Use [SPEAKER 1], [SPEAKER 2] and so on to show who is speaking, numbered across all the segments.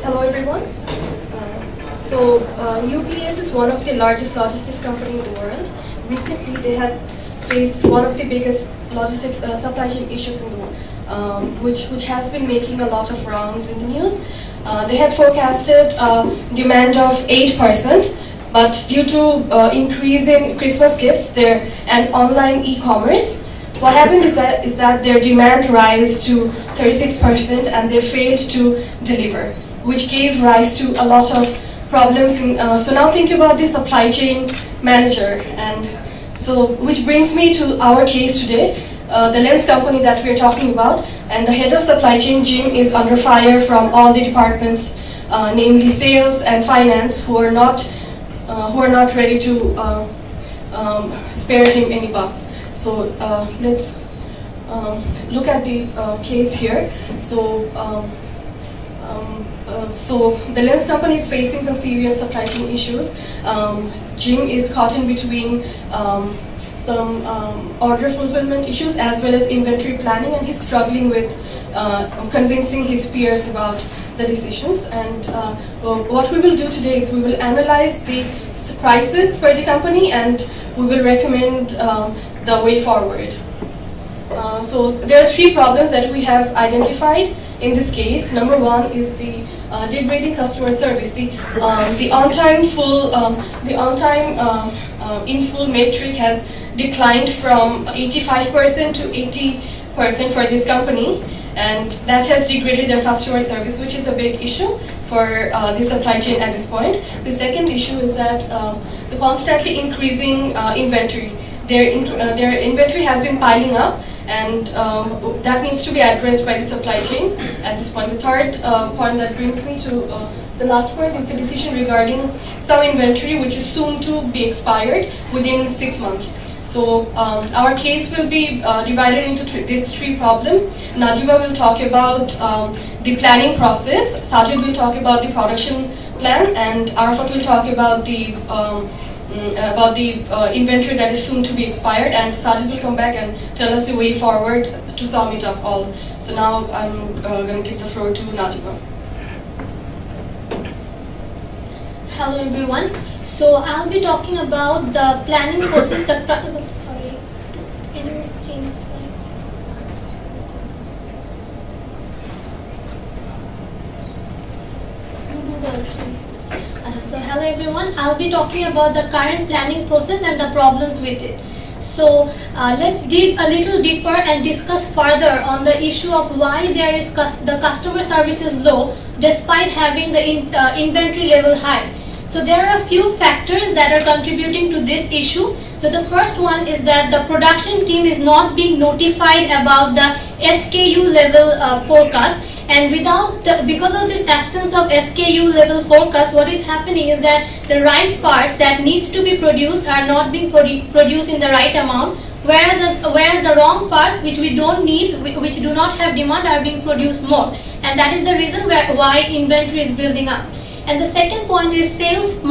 [SPEAKER 1] Hello everyone. UPS is one of the largest logistics company in the world. Recently they had faced one of the biggest logistics supply chain issues in the world, which has been making a lot of rounds in the news. They had forecasted demand of 8%, but due to increase in Christmas gifts and online e-commerce, what happened is that their demand rise to 36% and they failed to deliver, which gave rise to a lot of problems. So now think about the supply chain manager, and so which brings me to our case today. The lens company that we're talking about, and the head of supply chain, Jim, is under fire from all the departments, namely sales and finance, who are not ready to spare him any bucks. So let's look at the case here. So the lens company is facing some serious supply chain issues. Jim is caught in between some order fulfillment issues as well as inventory planning, and he's struggling with convincing his peers about the decisions. And what we will do today is we will analyze the prices for the company and we will recommend the way forward. So there are three problems that we have identified in this case. Number one is the degrading customer service. The on-time in full metric has declined from 85% to 80% for this company, and that has degraded their customer service, which is a big issue for the supply chain at this point. The second issue is that the constantly increasing inventory. Their inventory has been piling up, and that needs to be addressed by the supply chain at this point. The third point that brings me to the last point is the decision regarding some inventory which is soon to be expired within 6 months. So our case will be divided into these three problems. Najima will talk about the planning process, Sajid will talk about the production plan, and Arafat will talk about the inventory that is soon to be expired, and Sajid will come back and tell us the way forward to sum it up all. So now I'm going to give the floor to Najima.
[SPEAKER 2] Hello everyone. So I'll be talking about the planning process. Sorry, can you change the slide? So hello everyone. I'll be talking about the current planning process and the problems with it. So let's dig a little deeper and discuss further on the issue of why there is the customer service is low despite having the inventory level high. So there are a few factors that are contributing to this issue. So the first one is that the production team is not being notified about the SKU level forecast, and because of this absence of SKU level forecast, what is happening is that the right parts that needs to be produced are not being produced in the right amount, whereas the wrong parts which we don't need, which do not have demand, are being produced more, and that is the reason why inventory is building up. And the second point is sales and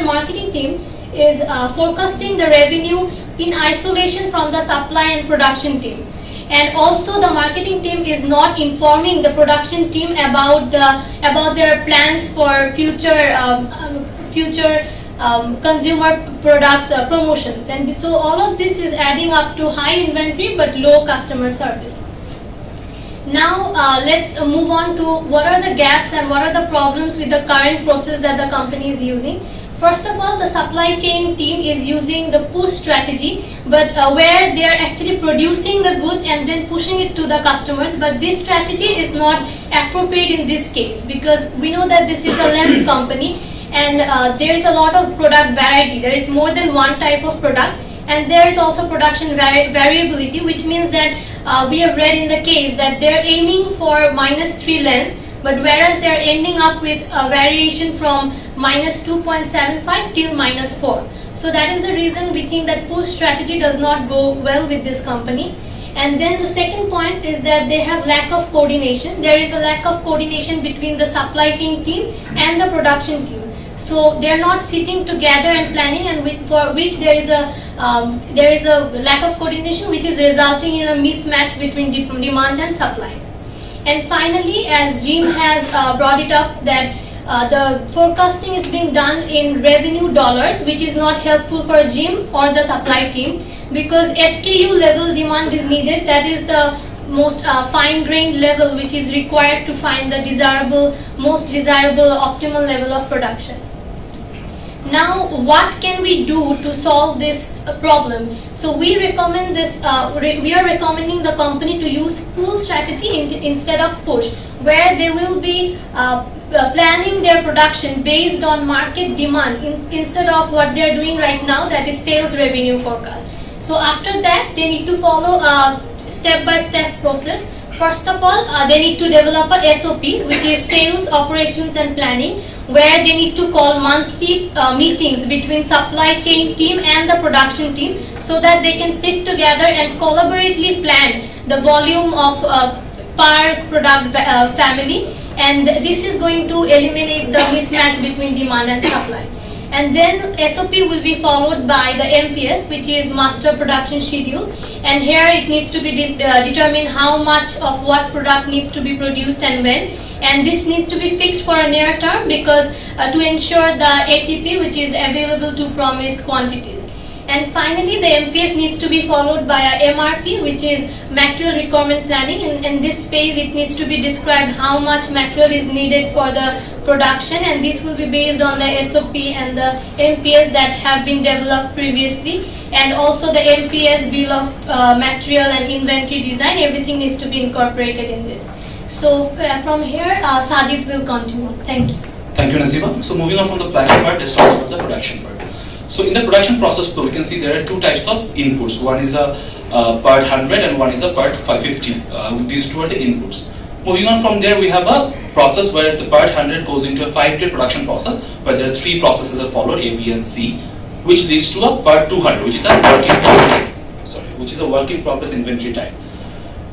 [SPEAKER 2] marketing team is forecasting the revenue in isolation from the supply and production team. And also the marketing team is not informing the production team about their plans for future consumer products promotions. And so all of this is adding up to high inventory but low customer service. Now let's move on to what are the gaps and what are the problems with the current process that the company is using. First of all, the supply chain team is using the push strategy, but where they are actually producing the goods and then pushing it to the customers. But this strategy is not appropriate in this case, because we know that this is a lens company, and there is a lot of product variety. There is more than one type of product, and there is also production variability, which means that we have read in the case that they are aiming for -3 lens, but whereas they are ending up with a variation from -2.75 till -4. So that is the reason we think that push strategy does not go well with this company. And then the second point is that they have lack of coordination. There is a lack of coordination between the supply chain team and the production team. So they are not sitting together and planning, and for which there is a lack of coordination, which is resulting in a mismatch between demand and supply. And finally, as Jim has brought it up, that the forecasting is being done in revenue dollars, which is not helpful for Jim or the supply team, because SKU level demand is needed. That is the most fine-grained level which is required to find the most desirable, optimal level of production. Now, what can we do to solve this problem? So we recommend this. We are recommending the company to use pull strategy instead of push, where they will be planning their production based on market demand instead of what they are doing right now, that is sales revenue forecast. So after that, they need to follow a step-by-step process. First of all, they need to develop a SOP, which is sales, operations and planning, where they need to call monthly meetings between supply chain team and the production team, so that they can sit together and collaboratively plan the volume of per product family, and this is going to eliminate the mismatch between demand and supply. And then SOP will be followed by the MPS, which is Master Production Schedule, and here it needs to be determined how much of what product needs to be produced and when, and this needs to be fixed for a near term, because to ensure the ATP which is available to promised quantities. And finally, the MPS needs to be followed by a MRP, which is Material Requirement Planning. In this phase, it needs to be described how much material is needed for the production, and this will be based on the SOP and the MPS that have been developed previously, and also the MPS Bill of Material and Inventory Design. Everything needs to be incorporated in this. So from here, Sajid will continue. Thank you.
[SPEAKER 3] Thank you, Naziba. So moving on from the planning part, let's talk about the production part. So in the production process flow, we can see there are two types of inputs. One is a part 100 and one is a part 550. These two are the inputs. Moving on from there, we have a process where the part 100 goes into a 5-day production process, where there are 3 processes are followed, A, B and C, which leads to a part 200, which is a work in progress. Which is a work in progress inventory type.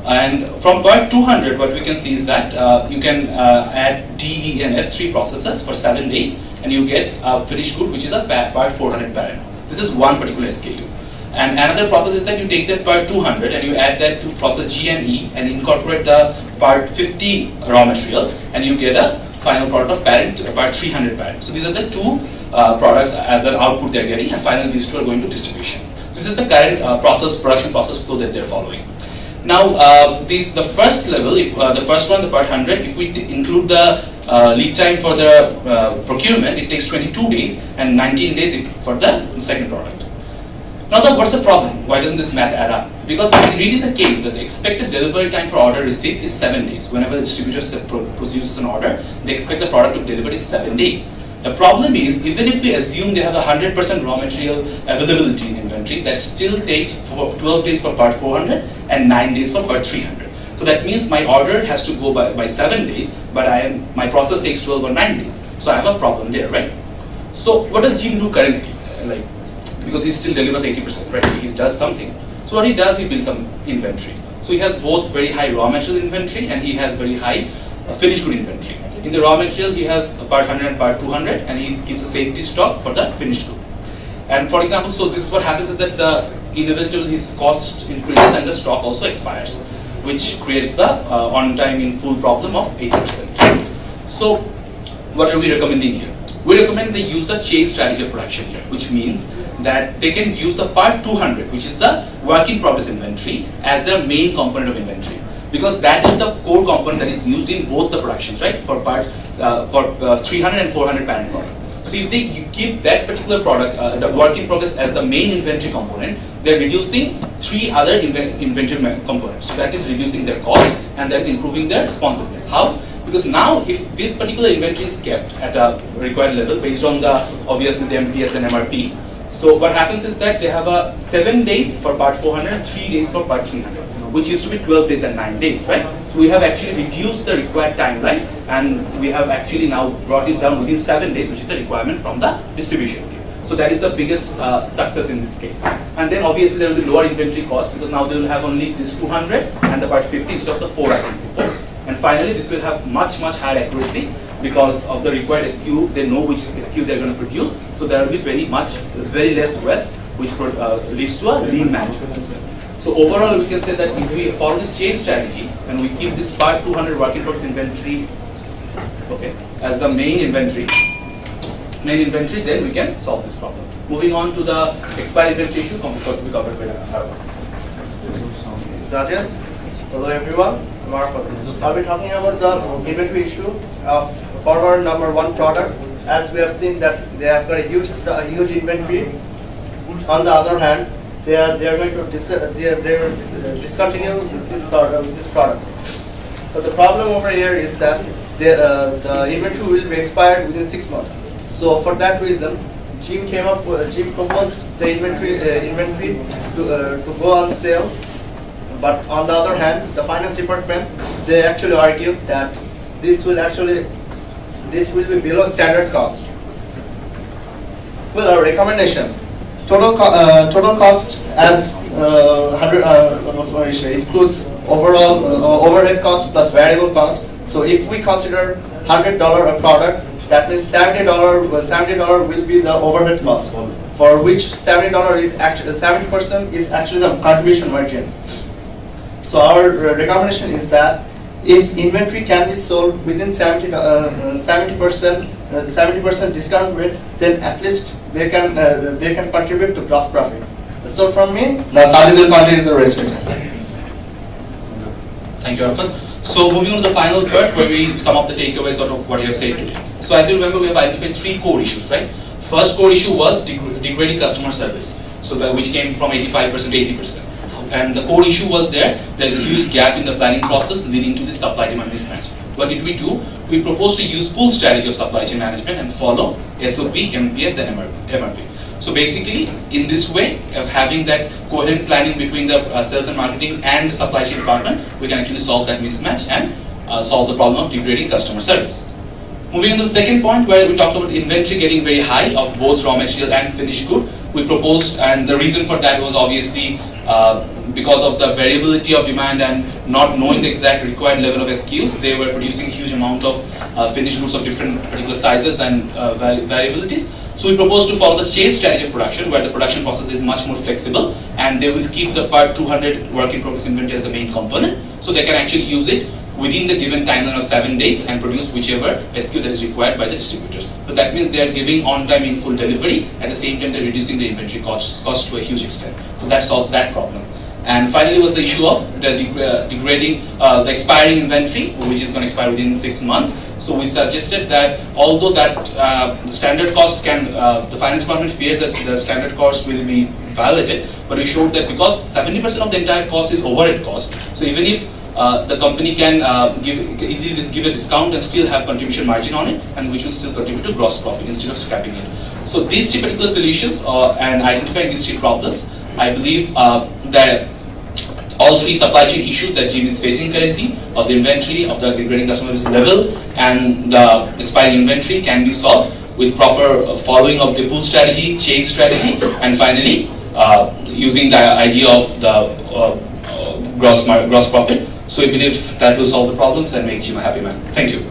[SPEAKER 3] And from part 200, what we can see is that you can add D, E and F 3 processes for 7 days, and you get a finished good, which is a part 400 parent. This is one particular SKU. And another process is that you take that part 200 and you add that to process G and E and incorporate the part 50 raw material, and you get a final product of parent, part 300 parent. So these are the two products as an output they're getting, and finally these two are going to distribution. So this is the current production process flow that they're following. Now, the first level, if the first one, the part 100, if we include the lead time for the procurement, it takes 22 days and 19 days for the second product. Now, what's the problem? Why doesn't this math add up? Because we read in the case that the expected delivery time for order received is 7 days. Whenever the distributor produces an order, they expect the product to be delivered in 7 days. The problem is, even if we assume they have 100% raw material availability in inventory, that still takes 12 days for part 400 and 9 days for part 300. So that means my order has to go by 7 days, but my process takes 12 or 9 days. So I have a problem there, right? So what does Jim do currently? Because he still delivers 80%, right? So he does something. So what he does, he builds some inventory. So he has both very high raw material inventory and he has very high finished good inventory. In the raw material, he has part 100 and part 200, and he keeps a safety stock for the finished good. And for example, so this what happens is that inevitably his cost increases and the stock also expires, which creates the on time in full problem of 80%. So what are we recommending here? We recommend they use a chase strategy of production here, which means that they can use the part 200, which is the work in progress inventory, as their main component of inventory, because that is the core component that is used in both the productions, right? For part 300 and 400 parent product. So if you keep that particular product, the work in progress as the main inventory component, they're reducing 3 other inventory components. So that is reducing their cost and that is improving their responsiveness. How? Because now if this particular inventory is kept at a required level based on the obviously the MPS and MRP, so what happens is that they have 7 days for part 400, 3 days for part 300, which used to be 12 days and 9 days, right? So we have actually reduced the required timeline, and we have actually now brought it down within 7 days, which is the requirement from the distribution team. So that is the biggest success in this case. And then obviously there will be lower inventory cost, because now they will have only this 200 and the part 50 instead of the 4 I think before. And finally this will have much higher accuracy because of the required SKU. They know which SKU they are going to produce, so there will be very less waste, which leads to a lean management system. So overall, we can say that if we follow this chase strategy and we keep this part 200 working progress inventory, okay, as the main inventory, then we can solve this problem. Moving on to the expired inventory issue, to be covered by Arvind.
[SPEAKER 4] Sajid, hello everyone. I'm Arvind. I'll be talking about the inventory issue of forward number 1 product. As we have seen that they have got a huge inventory. On the other hand, they are going to discontinue this product. But the problem over here is that the inventory will be expired within 6 months. So for that reason, Jim proposed the inventory to go on sale. But on the other hand, the finance department, they actually argued that this will be below standard cost. Well, our recommendation. Total cost as 100 includes overall overhead cost plus variable cost. So if we consider $100 a product, that means $70 will be the overhead cost, for which $70 is actually 70% is actually the contribution margin. So our recommendation is that if inventory can be sold within 70% discount rate, then at least they can contribute to gross profit. That's all from me. Now Sajid will continue the rest of it.
[SPEAKER 3] Thank you, Arfan. So moving on to the final part where we sum up the takeaways out of what you have said today. So as you remember, we have identified 3 core issues, right? First core issue was degrading customer service, so which came from 85% to 80%. And the core issue was there's a huge gap in the planning process leading to the supply-demand mismatch. What did we do? We proposed to use pull strategy of supply chain management and follow SOP, MPS and MRP. So basically, in this way of having that coherent planning between the sales and marketing and the supply chain department, we can actually solve that mismatch and solve the problem of degrading customer service. Moving on to the second point where we talked about the inventory getting very high of both raw material and finished good, we proposed, and the reason for that was obviously because of the variability of demand and not knowing the exact required level of SKUs, they were producing a huge amount of finished goods of different particular sizes and variabilities. So we propose to follow the chase strategy of production, where the production process is much more flexible, and they will keep the part 200 work in progress inventory as the main component, so they can actually use it within the given timeline of 7 days and produce whichever SKU that is required by the distributors. So that means they are giving on-time in full delivery, at the same time they're reducing the inventory cost to a huge extent. So that solves that problem. And finally was the issue of the degrading, the expiring inventory, which is going to expire within 6 months. So we suggested that although that the standard cost can, the finance department fears that the standard cost will be violated, but we showed that because 70% of the entire cost is overhead cost, so even if the company can easily give a discount and still have contribution margin on it, and which will still contribute to gross profit instead of scrapping it. So these 3 particular solutions and identifying these 3 problems, I believe that all 3 supply chain issues that Jim is facing currently, of the inventory, of the degrading customer service level, and the expiring inventory can be solved with proper following of the pull strategy, chase strategy, and finally using the idea of the gross profit. So we believe that will solve the problems and make Jim a happy man. Thank you.